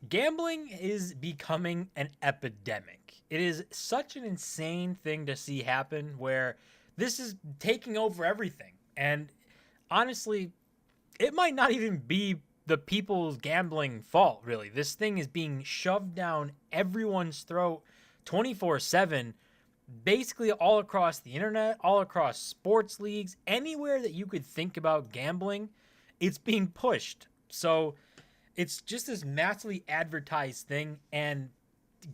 Gambling is becoming an epidemic. It is such an insane thing to see happen where this is taking over everything. And honestly, it might not even be the people's gambling fault, really. This thing is being shoved down everyone's throat 24/7, basically all across the internet, all across sports leagues, anywhere that you could think about gambling, it's being pushed. So it's just this massively advertised thing, and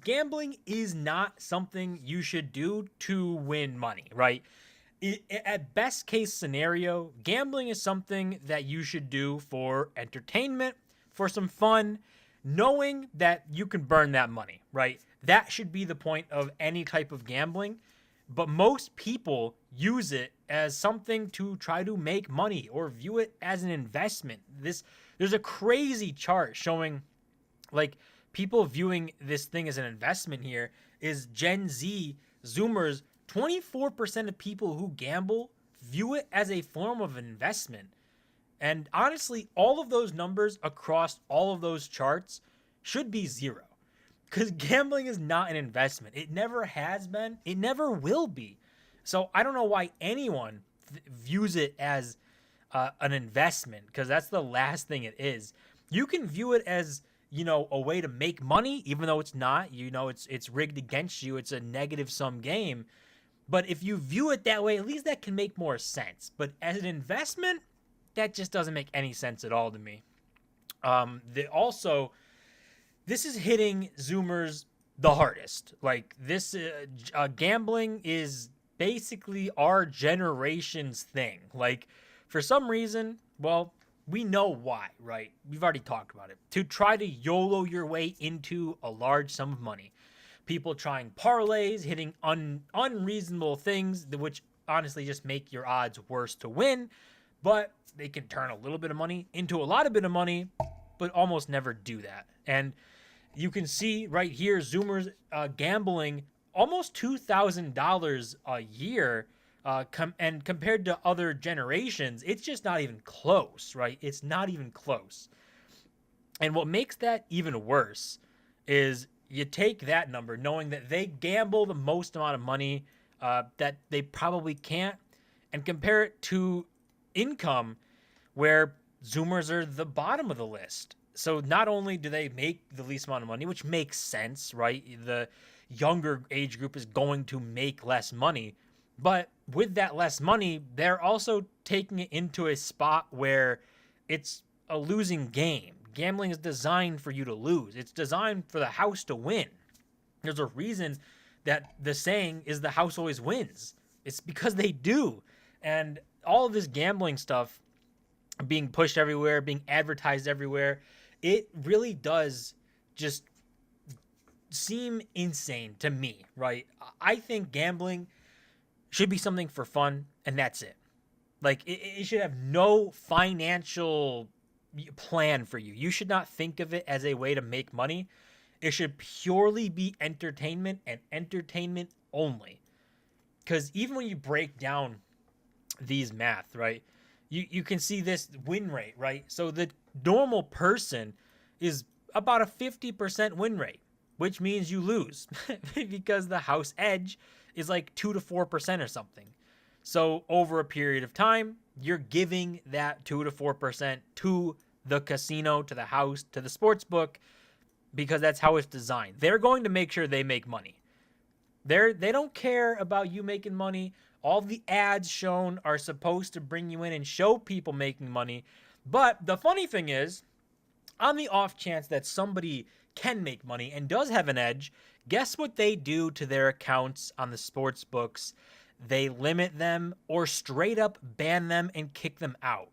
gambling is not something you should do to win money, right? At best case scenario, gambling is something that you should do for entertainment, for some fun, knowing that you can burn that money, right? That should be the point of any type of gambling. But most people use it as something to try to make money or view it as an investment. There's a crazy chart showing like people viewing this thing as an investment here is Gen Z Zoomers. 24% of people who gamble view it as a form of investment. And honestly, all of those numbers across all of those charts should be zero. Because gambling is not an investment. It never has been. It never will be. So I don't know why anyone views it as an investment, because that's the last thing it is. You can view it as, a way to make money, even though it's not. It's rigged against you. It's a negative sum game. But if you view it that way, at least that can make more sense. But as an investment, that just doesn't make any sense at all to me. This is hitting Zoomers the hardest. Like this, gambling is basically our generation's thing. Like for some reason, well, we know why, right? We've already talked about it. To try to YOLO your way into a large sum of money. People trying parlays, hitting unreasonable things, which honestly just make your odds worse to win. But they can turn a little bit of money into a lot of bit of money, but almost never do that. And you can see right here, Zoomers gambling almost $2,000 a year. And compared to other generations, it's just not even close, right? It's not even close. And what makes that even worse is you take that number, knowing that they gamble the most amount of money that they probably can't, and compare it to income, where Zoomers are the bottom of the list. So not only do they make the least amount of money, which makes sense, right? The younger age group is going to make less money. But with that less money, they're also taking it into a spot where it's a losing game. Gambling is designed for you to lose. It's designed for the house to win. There's a reason that the saying is the house always wins. It's because they do. And all of this gambling stuff being pushed everywhere, being advertised everywhere, it really does just seem insane to me, right? I think gambling should be something for fun, and that's it. Like, it should have no financial plan for you. You should not think of it as a way to make money. It should purely be entertainment and entertainment only. Because even when you break down these math, right, you can see this win rate, right? So the normal person is about a 50% win rate, which means you lose because the house edge is like 2 to 4% or something. So over a period of time, you're giving that 2 to 4% to the casino, to the house, to the sports book, because that's how it's designed. They're going to make sure they make money. They don't care about you making money. All the ads shown are supposed to bring you in and show people making money. But the funny thing is, on the off chance that somebody can make money and does have an edge, guess what they do to their accounts on the sports books? They limit them or straight up ban them and kick them out,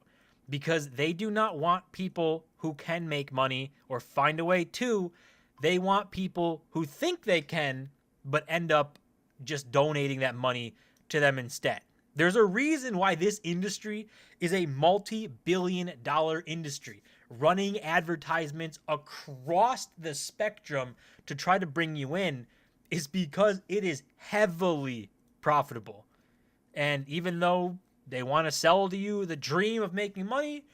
because they do not want people who can make money or find a way to. They want people who think they can but end up just donating that money to them instead. There's a reason why this industry is a multi-billion-dollar industry, running advertisements across the spectrum to try to bring you in, is because it is heavily profitable. And even though they want to sell to you the dream of making money,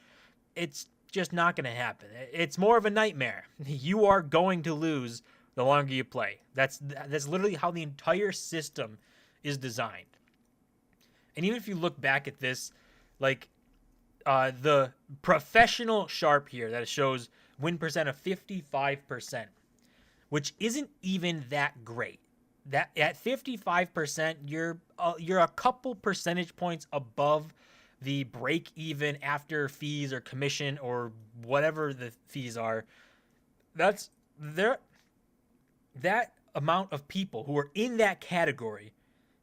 it's just not going to happen. It's more of a nightmare. You are going to lose the longer you play. That's literally how the entire system is designed. And even if you look back at this, like the professional Sharp here that shows win percent of 55%, which isn't even that great. That at 55%, you're a couple percentage points above the break even after fees or commission or whatever the fees are. That's there. That amount of people who are in that category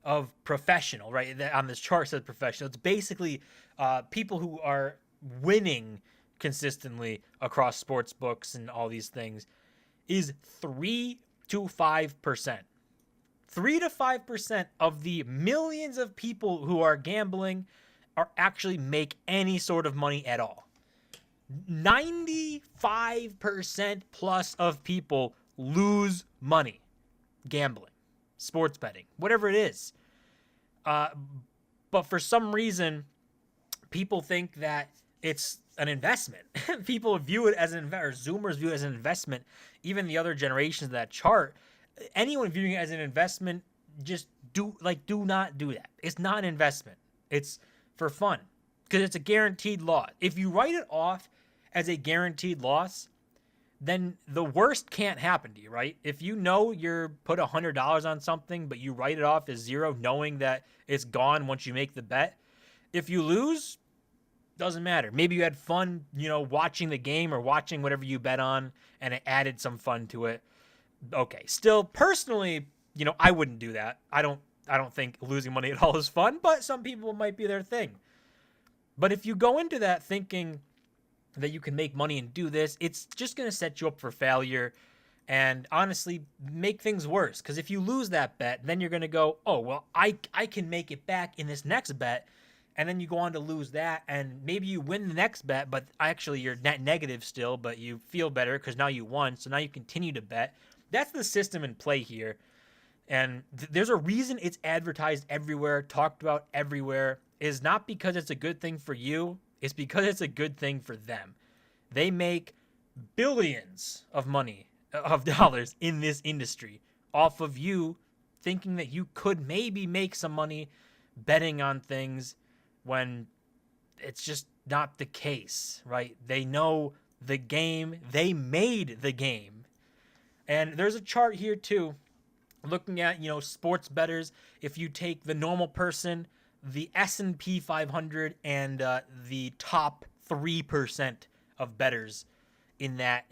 of professional, right? That on this chart says professional. It's basically people who are winning consistently across sports books and all these things, is 3 to 5%. 3 to 5% of the millions of people who are gambling are actually make any sort of money at all. 95% plus of people lose money gambling, sports betting, whatever it is. But for some reason, people think that it's an investment. People view it as an investment, or Zoomers view it as an investment. Even the other generations of that chart, anyone viewing it as an investment, just do not do that. It's not an investment. It's for fun because it's a guaranteed loss. If you write it off as a guaranteed loss, then the worst can't happen to you, right? If you know you're put $100 on something, but you write it off as zero, knowing that it's gone once you make the bet. If you lose, doesn't matter. Maybe you had fun, watching the game or watching whatever you bet on, and it added some fun to it. Okay. Still, personally, I wouldn't do that. I don't think losing money at all is fun, but some people might be their thing. But if you go into that thinking that you can make money and do this, it's just going to set you up for failure and honestly make things worse. Because if you lose that bet, then you're going to go, oh, well, I can make it back in this next bet. And then you go on to lose that, and maybe you win the next bet, but actually you're net negative still, but you feel better because now you won, so now you continue to bet. That's the system in play here. And there's a reason it's advertised everywhere, talked about everywhere. It is not because it's a good thing for you. It's because it's a good thing for them. They make billions of dollars in this industry off of you thinking that you could maybe make some money betting on things when it's just not the case, right? They know the game. They made the game. And there's a chart here too, looking at, sports bettors. If you take the normal person, the S&P 500, and the top 3% of bettors in that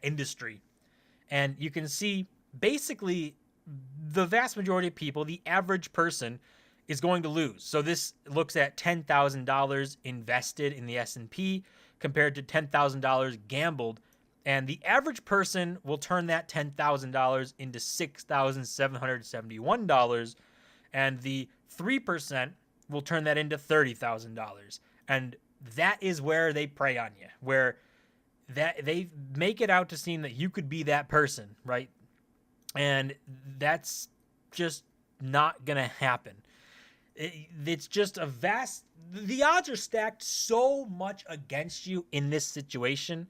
industry. And you can see basically the vast majority of people, the average person, is going to lose. So this looks at $10,000 invested in the S&P compared to $10,000 gambled. And the average person will turn that $10,000 into $6,771. And the 3% will turn that into $30,000. And that is where they prey on you, where that they make it out to seem that you could be that person, right? And that's just not going to happen. It's just the odds are stacked so much against you in this situation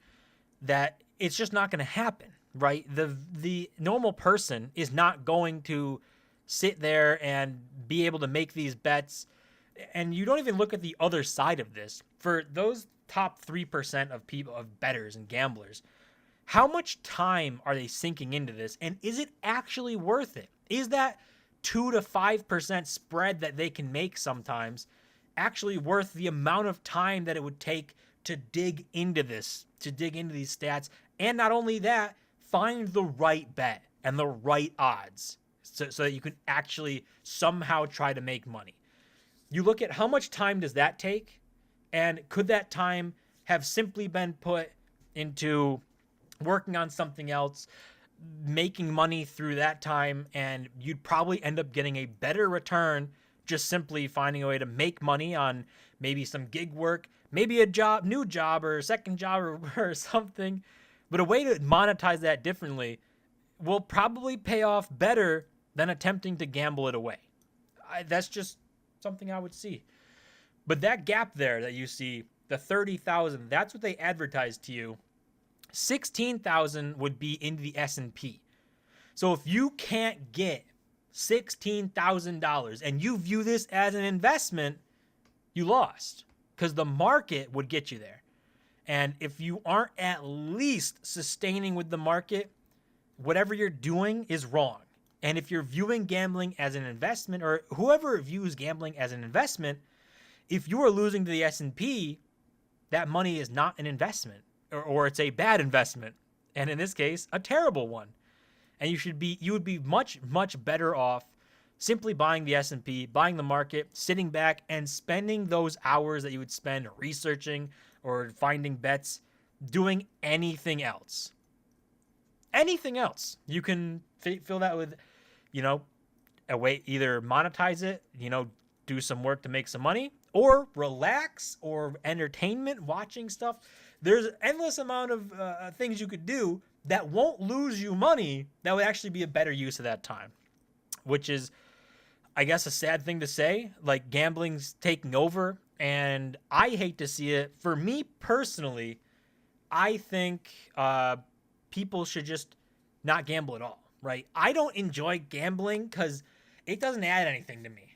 that it's just not going to happen, right? The normal person is not going to sit there and be able to make these bets. And you don't even look at the other side of this. For those top 3% of people, of bettors and gamblers, how much time are they sinking into this? And is it actually worth it? Is that 2 to 5% spread that they can make sometimes actually worth the amount of time that it would take to dig into this, to dig into these stats? And not only that, find the right bet and the right odds so that you can actually somehow try to make money. You look at how much time does that take, and could that time have simply been put into working on something else, making money through that time, and you'd probably end up getting a better return just simply finding a way to make money on maybe some gig work, maybe a new job or a second job or something. But a way to monetize that differently will probably pay off better than attempting to gamble it away. That's just something I would see. But that gap there that you see, the 30,000, that's what they advertise to you. 16,000 would be in the S&P. So if you can't get $16,000 and you view this as an investment, you lost, because the market would get you there. And if you aren't at least sustaining with the market, whatever you're doing is wrong. And if you're viewing gambling as an investment, or whoever views gambling as an investment, if you are losing to the S&P, that money is not an investment, or it's a bad investment. And in this case, a terrible one. And you would be much, much better off simply buying the S&P, buying the market, sitting back and spending those hours that you would spend researching or finding bets, doing anything else. Anything else. You can fill that with, a way, either monetize it, do some work to make some money, or relax, or entertainment, watching stuff. There's an endless amount of things you could do that won't lose you money that would actually be a better use of that time, which is, I guess, a sad thing to say. Like, gambling's taking over, and I hate to see it. For me personally, I think people should just not gamble at all, right? I don't enjoy gambling because it doesn't add anything to me.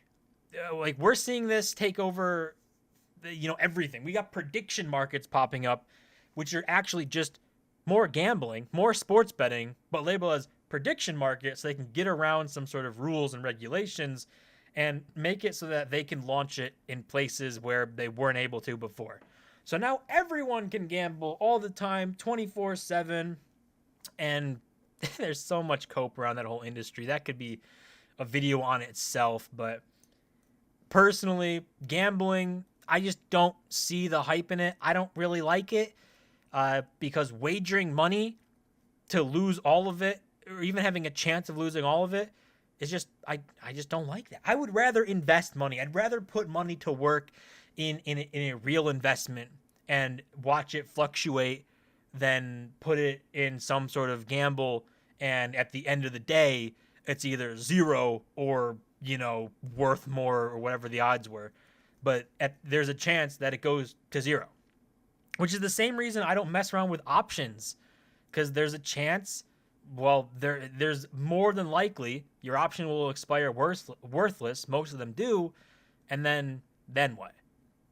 Like, we're seeing this take over, everything. We got prediction markets popping up, which are actually just more gambling, more sports betting, but labeled as prediction markets, so they can get around some sort of rules and regulations and make it so that they can launch it in places where they weren't able to before. So now everyone can gamble all the time, 24/7, and there's so much cope around that whole industry. That could be a video on itself, but personally, gambling, I just don't see the hype in it. I don't really like it because wagering money to lose all of it, or even having a chance of losing all of it, is just, I just don't like that. I would rather invest money. I'd rather put money to work in a real investment and watch it fluctuate than put it in some sort of gamble, and at the end of the day, it's either zero or, worth more, or whatever the odds were. But there's a chance that it goes to zero, which is the same reason I don't mess around with options, because there's a chance, there's more than likely your option will expire worthless. Most of them do. And then what?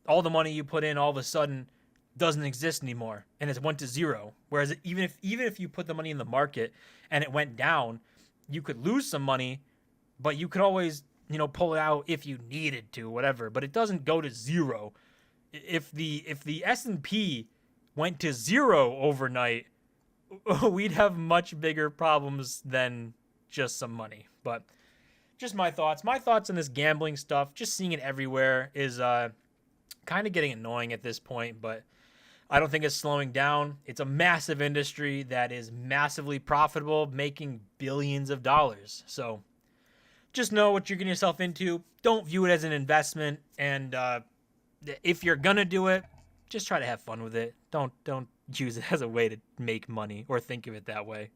All the money you put in all of a sudden doesn't exist anymore, and it went to zero. Whereas even if you put the money in the market and it went down, you could lose some money, but you could always, pull it out if you needed to, whatever. But it doesn't go to zero. If the S&P went to zero overnight, we'd have much bigger problems than just some money. But just my thoughts. My thoughts on this gambling stuff, just seeing it everywhere, is kind of getting annoying at this point, but I don't think it's slowing down. It's a massive industry that is massively profitable, making billions of dollars. So just know what you're getting yourself into. Don't view it as an investment. And if you're going to do it, just try to have fun with it. Don't use it as a way to make money or think of it that way.